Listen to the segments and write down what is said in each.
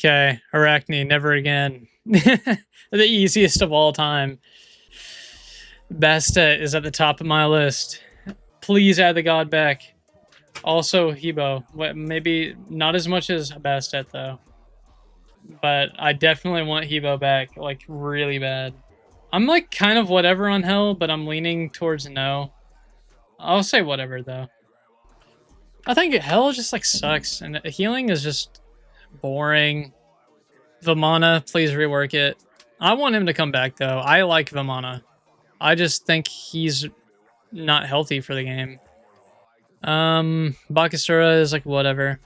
Okay, Arachne, never again. The easiest of all time. Bastet is at the top of my list. Please add the god back. Also, Hebo. Maybe not as much as Bastet, though. But I definitely want Hebo back, like, really bad. I'm, like, kind of whatever on Hell, but I'm leaning towards no. I'll say whatever, though. I think Hell just, like, sucks, and healing is just boring. Vamana, please rework it. I want him to come back, though. I like Vamana. I just think he's not healthy for the game. Bakasura is like whatever.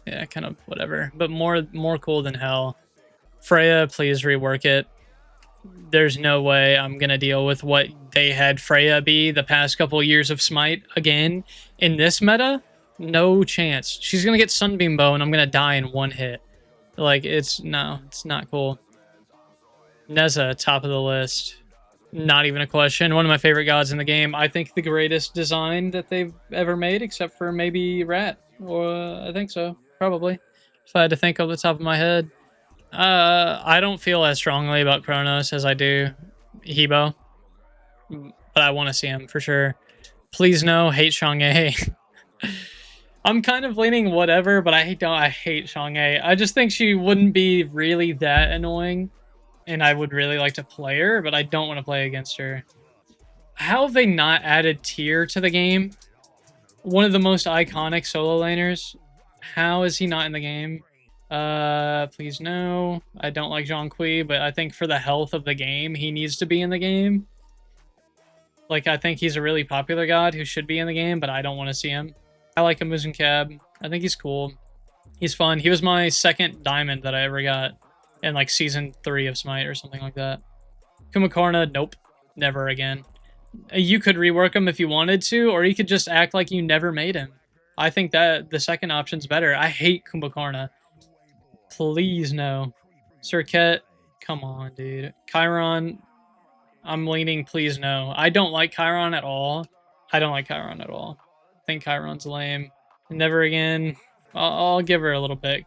Yeah, kind of whatever, but more cool than hell. Freya, please rework it. There's no way I'm gonna deal with what they had Freya be the past couple years of Smite again in this meta. No chance. She's gonna get Sunbeam Bow and I'm gonna die in one hit. Like, it's not cool. Neza, top of the list. Not even a question. One of my favorite gods in the game. I think the greatest design that they've ever made, except for maybe Rat. Or I think so, probably. If I had to think off the top of my head. I don't feel as strongly about Kronos as I do Hebo. But I want to see him for sure. Please no, hate Shang-E. I'm kind of leaning whatever, but I hate Shang-E. I just think she wouldn't be really that annoying. And I would really like to play her, but I don't want to play against her. How have they not added Tyr to the game? One of the most iconic solo laners. How is he not in the game? Please no. I don't like Zhonghui, but I think for the health of the game, he needs to be in the game. Like, I think he's a really popular god who should be in the game, but I don't want to see him. I like Amuzen Cab. I think he's cool. He's fun. He was my second diamond that I ever got in like season 3 of Smite or something like that. Kumakorna, nope. Never again. You could rework him if you wanted to, or you could just act like you never made him. I think that the second option's better. I hate Kumakorna. Please no. Circuit, come on, dude. Chiron, I'm leaning please no. I don't like Chiron at all. I don't like Chiron at all. I think Chiron's lame. Never again. I'll give her a little bit.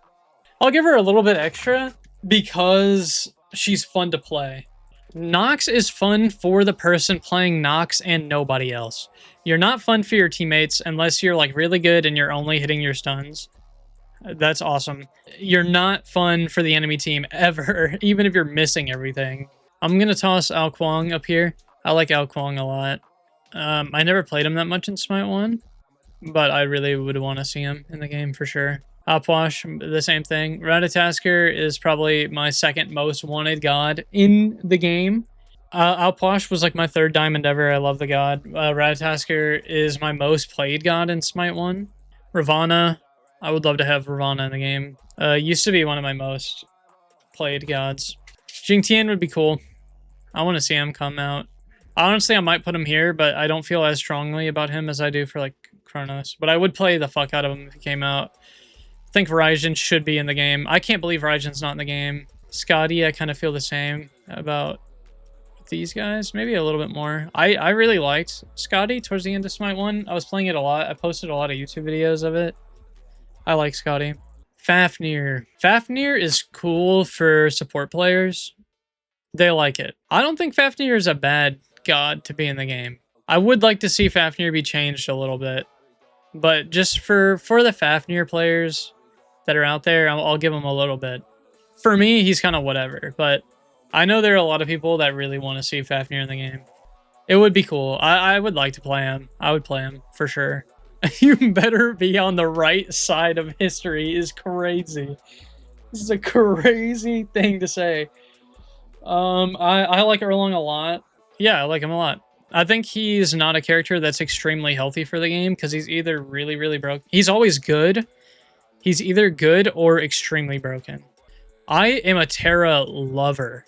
I'll give her a little bit extra because she's fun to play. Nox is fun for the person playing Nox and nobody else. You're not fun for your teammates unless you're like really good and you're only hitting your stuns. That's awesome. You're not fun for the enemy team ever, even if you're missing everything. I'm going to toss Ao Kuang up here. I like Ao Kuang a lot. I never played him that much in Smite 1, but I really would want to see him in the game for sure. Alpwash, the same thing. Ratatasker is probably my second most wanted god in the game. Alpwash was like my third diamond ever. I love the god. Ratatasker is my most played god in Smite 1. Ravana, I would love to have Ravana in the game. Used to be one of my most played gods. Jingtian would be cool. I want to see him come out. Honestly, I might put him here, but I don't feel as strongly about him as I do for like Kronos. But I would play the fuck out of him if he came out. I think Raijin should be in the game. I can't believe Raijin's not in the game. Scotty, I kind of feel the same about these guys. Maybe a little bit more. I really liked Scotty towards the end of Smite 1. I was playing it a lot. I posted a lot of YouTube videos of it. I like Scotty. Fafnir. Fafnir is cool for support players. They like it. I don't think Fafnir is a bad god to be in the game. I would like to see Fafnir be changed a little bit. But just for the Fafnir players that are out there, I'll give him a little bit. For me, he's kind of whatever. But I know there are a lot of people that really want to see Fafnir in the game. It would be cool. I would like to play him. I would play him for sure. You better be on the right side of history is crazy. This is a crazy thing to say. I like Erlang a lot. Yeah, I like him a lot. I think he's not a character that's extremely healthy for the game because he's either really, really broke. He's always good. He's either good or extremely broken. I am a Terra lover.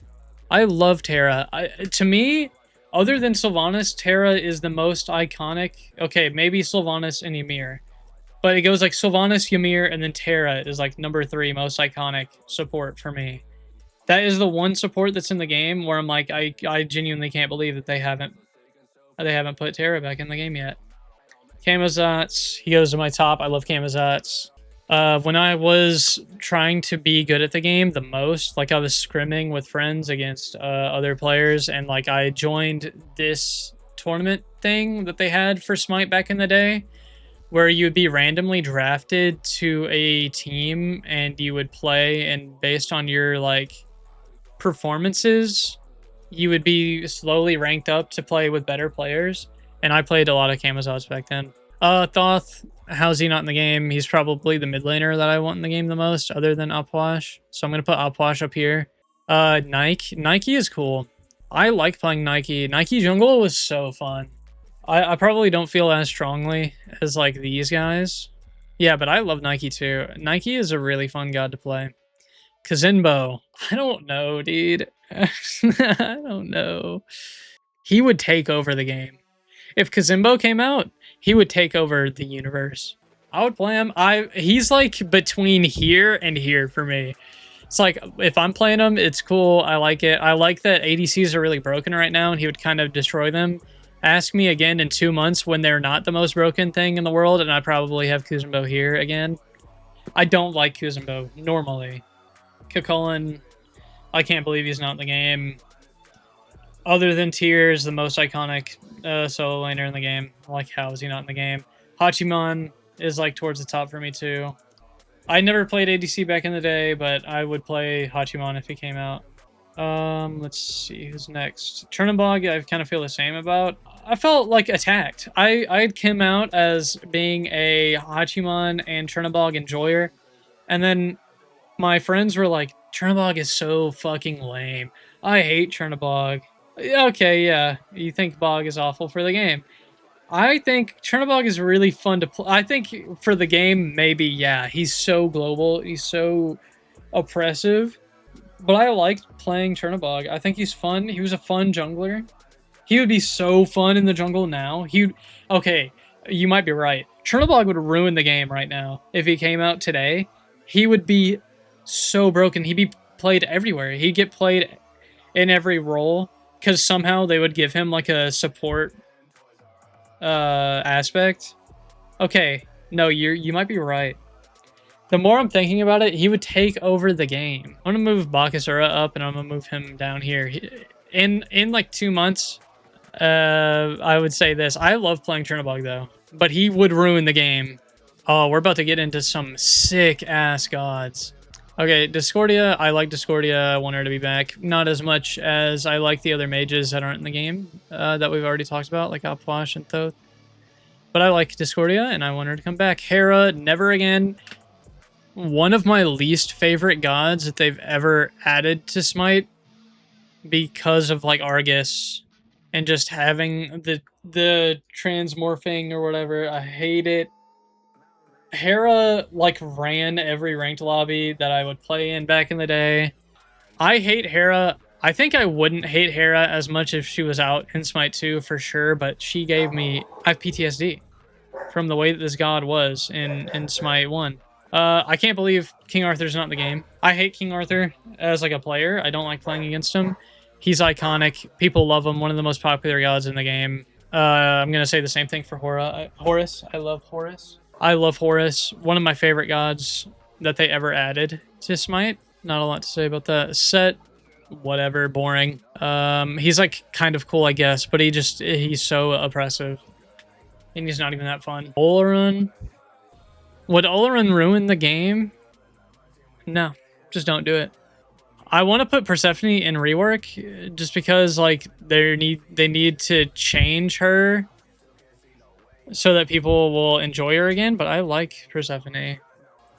I love Terra. To me, other than Sylvanas, Terra is the most iconic. Okay, maybe Sylvanas and Ymir. But it goes like Sylvanas, Ymir, and then Terra is like number 3 most iconic support for me. That is the one support that's in the game where I'm like, I genuinely can't believe that they haven't put Terra back in the game yet. Camazotz, he goes to my top. I love Camazotz. When I was trying to be good at the game the most, like I was scrimming with friends against other players, and like I joined this tournament thing that they had for Smite back in the day, where you would be randomly drafted to a team and you would play, and based on your like performances, you would be slowly ranked up to play with better players. And I played a lot of Camazots back then. Thoth, how's he not in the game? He's probably the mid laner that I want in the game the most, other than Upwash. So I'm gonna put Upwash up here. Nike is cool. I like playing Nike. Nike jungle was so fun. I probably don't feel as strongly as like these guys. Yeah, but I love Nike too. Nike is a really fun god to play. Kazinbo, I don't know, dude. I don't know. He would take over the game. If Kazimbo came out, he would take over the universe. I would play him. He's like between here and here for me. It's like if I'm playing him, it's cool. I like it. I like that ADCs are really broken right now, and he would kind of destroy them. Ask me again in 2 months when they're not the most broken thing in the world, and I probably have Kuzumbo here again. I don't like Kuzumbo normally. Kakulin, I can't believe he's not in the game. Other than Tears, the most iconic solo laner in the game. Like, how is he not in the game? Hachiman is like towards the top for me too. I never played ADC back in the day, but I would play Hachiman if he came out. Let's see who's next. Chernobog, I kind of feel the same about. I felt like attacked. I came out as being a Hachiman and Chernobog enjoyer, and then my friends were like, Chernobog is so fucking lame. I hate Chernobog. Okay, yeah, you think Bog is awful for the game. I think Chernobog is really fun to play. I think for the game, maybe, yeah. He's so global. He's so oppressive. But I liked playing Chernobog. I think he's fun. He was a fun jungler. He would be so fun in the jungle now. Okay, you might be right. Chernobog would ruin the game right now. If he came out today, he would be so broken. He'd be played everywhere. He'd get played in every role, because somehow they would give him like a support aspect. Okay, no, you might be right. The more I'm thinking about it, he would take over the game. I'm gonna move Bakasura up, and I'm gonna move him down here. In like 2 months, I would say this. I love playing Chernobog though, but he would ruin the game. Oh, we're about to get into some sick ass gods. Okay, Discordia. I like Discordia. I want her to be back. Not as much as I like the other mages that aren't in the game that we've already talked about, like Upwash and Thoth. But I like Discordia, and I want her to come back. Hera, never again. One of my least favorite gods that they've ever added to Smite, because of like Argus and just having the transmorphing or whatever. I hate it. Hera like ran every ranked lobby that I would play in back in the day. I hate Hera. I think I wouldn't hate Hera as much if she was out in Smite 2 for sure, but she gave me... I have PTSD from the way that this god was in Smite 1. I can't believe King Arthur's not in the game. I hate King Arthur as like a player. I don't like playing against him. He's iconic. People love him. One of the most popular gods in the game. I'm going to say the same thing for Horus. I love Horus. I love Horus. One of my favorite gods that they ever added to Smite. Not a lot to say about that. Set, whatever, boring. He's like kind of cool, I guess, but he's so oppressive. And he's not even that fun. Olorun. Would Olorun ruin the game? No, just don't do it. I want to put Persephone in rework just because like they need to change her so that people will enjoy her again, but I like Persephone.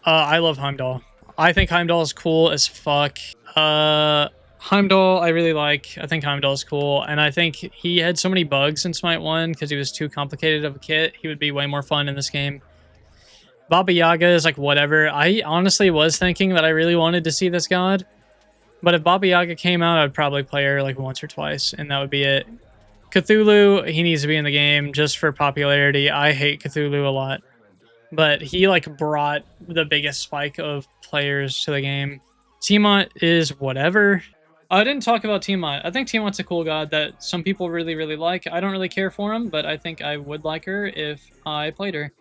I love Heimdall. I think Heimdall is cool as fuck. Heimdall I really like. I think Heimdall is cool, and I think he had so many bugs in Smite 1 because he was too complicated of a kit. He would be way more fun in this game. Baba Yaga is like whatever. I honestly was thinking that I really wanted to see this god, but if Baba Yaga came out, I'd probably play her like once or twice, and that would be it. Cthulhu, he needs to be in the game just for popularity. I hate Cthulhu a lot, but he like brought the biggest spike of players to the game. Tiamat is whatever. I didn't talk about Tiamat. I think Tiamat's a cool god that some people really, really like. I don't really care for him, but I think I would like her if I played her.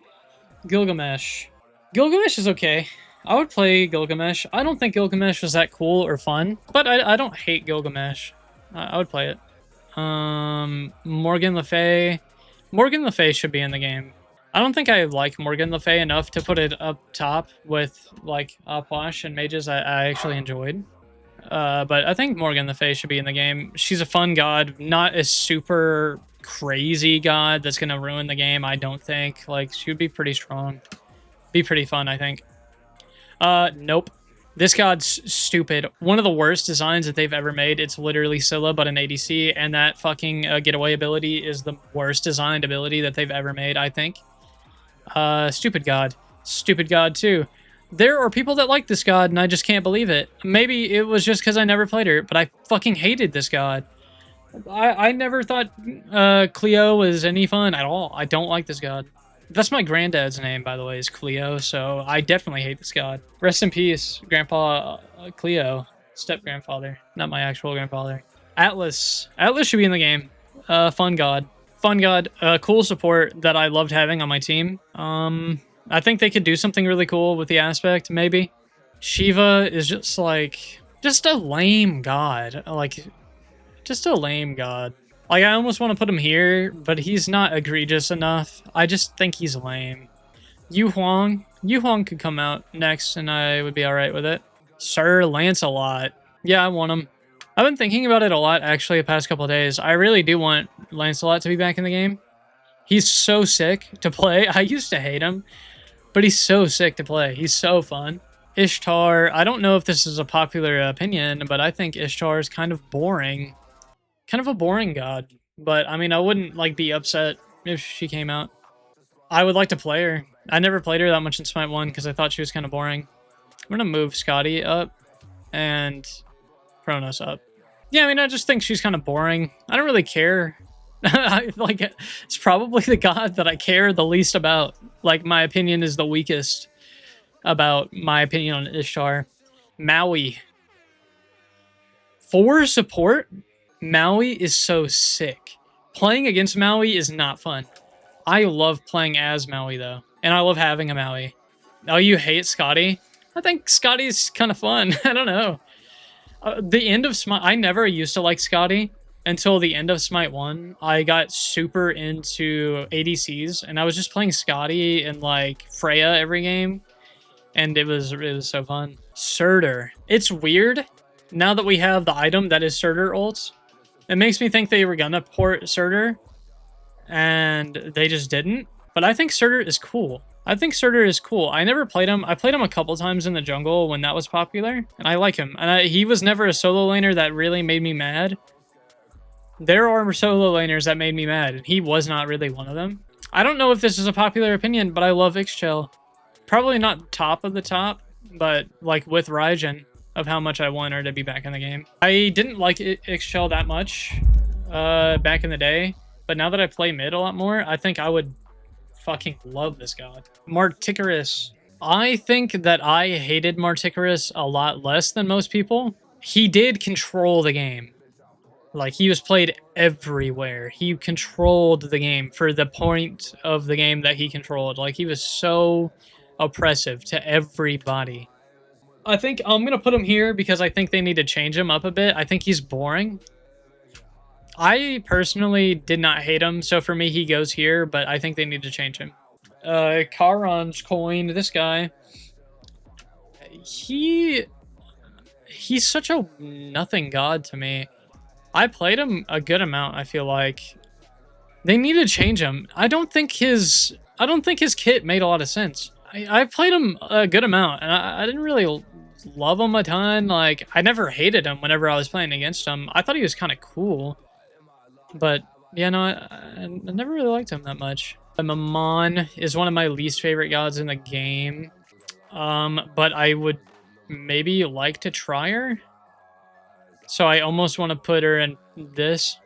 Gilgamesh. Gilgamesh is okay. I would play Gilgamesh. I don't think Gilgamesh was that cool or fun, but I don't hate Gilgamesh. I would play it. Morgan Le Fay. Morgan Le Fay should be in the game. I don't think I like Morgan Le Fay enough to put it up top with like Apash and mages I actually enjoyed. But I think Morgan Le Fay should be in the game. She's a fun god, not a super crazy god that's gonna ruin the game. I don't think. Like she would be pretty strong, be pretty fun. I think. Nope. This god's stupid. One of the worst designs that they've ever made. It's literally Scylla, but an ADC, and that fucking getaway ability is the worst designed ability that they've ever made, I think. Stupid god. Stupid god, too. There are people that like this god, and I just can't believe it. Maybe it was just because I never played her, but I fucking hated this god. I never thought Cleo was any fun at all. I don't like this god. That's my granddad's name, by the way, is Cleo, so I definitely hate this god. Rest in peace, Grandpa Cleo. Step-grandfather, not my actual grandfather. Atlas. Atlas should be in the game. Fun god. Fun god. Cool support that I loved having on my team. I think they could do something really cool with the aspect, maybe. Shiva is just like... just a lame god. Like, just a lame god. Like, I almost want to put him here, but he's not egregious enough. I just think he's lame. Yu Huang. Yu Huang could come out next, and I would be alright with it. Sir Lancelot. Yeah, I want him. I've been thinking about it a lot, actually, the past couple of days. I really do want Lancelot to be back in the game. He's so sick to play. I used to hate him, but he's so sick to play. He's so fun. Ishtar. I don't know if this is a popular opinion, but I think Ishtar is kind of boring. Kind of a boring god, but I mean, I wouldn't like be upset if she came out. I would like to play her. I never played her that much in Smite 1 because I thought she was kind of boring. I'm gonna move Scotty up and Kronos up. Yeah, I mean, I just think she's kind of boring. I don't really care. Like, it's probably the god that I care the least about. Like, my opinion is the weakest about my opinion on Ishtar. Maui. For support, Maui is so sick. Playing against Maui is not fun. I love playing as Maui, though. And I love having a Maui. Oh, you hate Scotty? I think Scotty's kind of fun. I don't know. The end of Smite... I never used to like Scotty until the end of Smite 1. I got super into ADCs, and I was just playing Scotty and, like, Freya every game. And it was so fun. Surtur. It's weird, now that we have the item that is Surtur ults. It makes me think they were gonna port Surtur, and they just didn't. But I think Surtur is cool. I think Surtur is cool. I never played him. I played him a couple times in the jungle when that was popular, and I like him. And he was never a solo laner that really made me mad. There are solo laners that made me mad, and he was not really one of them. I don't know if this is a popular opinion, but I love Ixchel. Probably not top of the top, but like with Raijin, of how much I want her to be back in the game. I didn't like Ixchel that much back in the day, but now that I play mid a lot more, I think I would fucking love this god. Marticarus. I think that I hated Marticarus a lot less than most people. He did control the game. Like, he was played everywhere. He controlled the game for the point of the game that he controlled. Like, he was so oppressive to everybody. I think I'm going to put him here because I think they need to change him up a bit. I think he's boring. I personally did not hate him, so for me, he goes here, but I think they need to change him. Charon's coin, this guy. He's such a nothing god to me. I played him a good amount, I feel like. They need to change him. I don't think his kit made a lot of sense. I played him a good amount, and I didn't really love him a ton. Like, I never hated him whenever I was playing against him. I thought he was kind of cool. But, yeah, no, I never really liked him that much. Mammon is one of my least favorite gods in the game. But I would maybe like to try her. So I almost want to put her in this.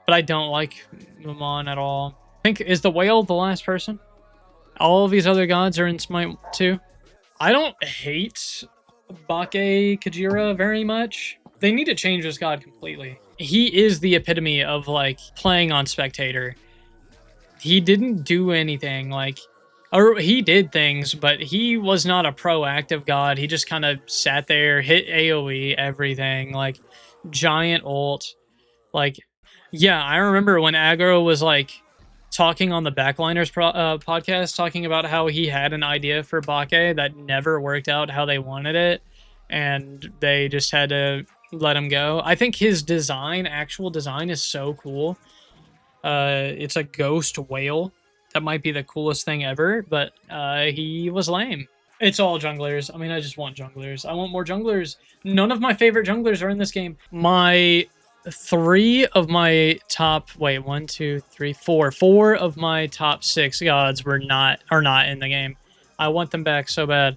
But I don't like Mammon at all. I think, is the whale the last person? All of these other gods are in Smite 2. I don't hate Bake Kajira very much. They need to change this god completely. He is the epitome of, like, playing on spectator. He didn't do anything. Like, Or he did things, but he was not a proactive god. He just kind of sat there, hit AoE everything, like giant ult. Like, yeah, I remember when Aggro was like talking on the Backliners podcast, talking about how he had an idea for Bake that never worked out how they wanted it, and they just had to let him go. I think his design, actual design, is so cool. It's a ghost whale. That might be the coolest thing ever, but he was lame. It's all junglers. I mean, I just want junglers. I want more junglers. None of my favorite junglers are in this game. My three of my top one, two, three, four of my top 6 gods are not in the game. I want them back so bad.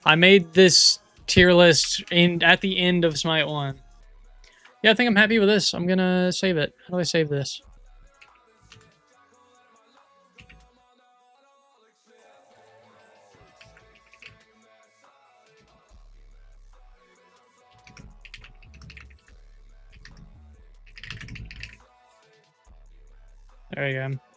I made this tier list at the end of Smite 1. Yeah, I think I'm happy with this. I'm gonna save it. How do I save this? There you go.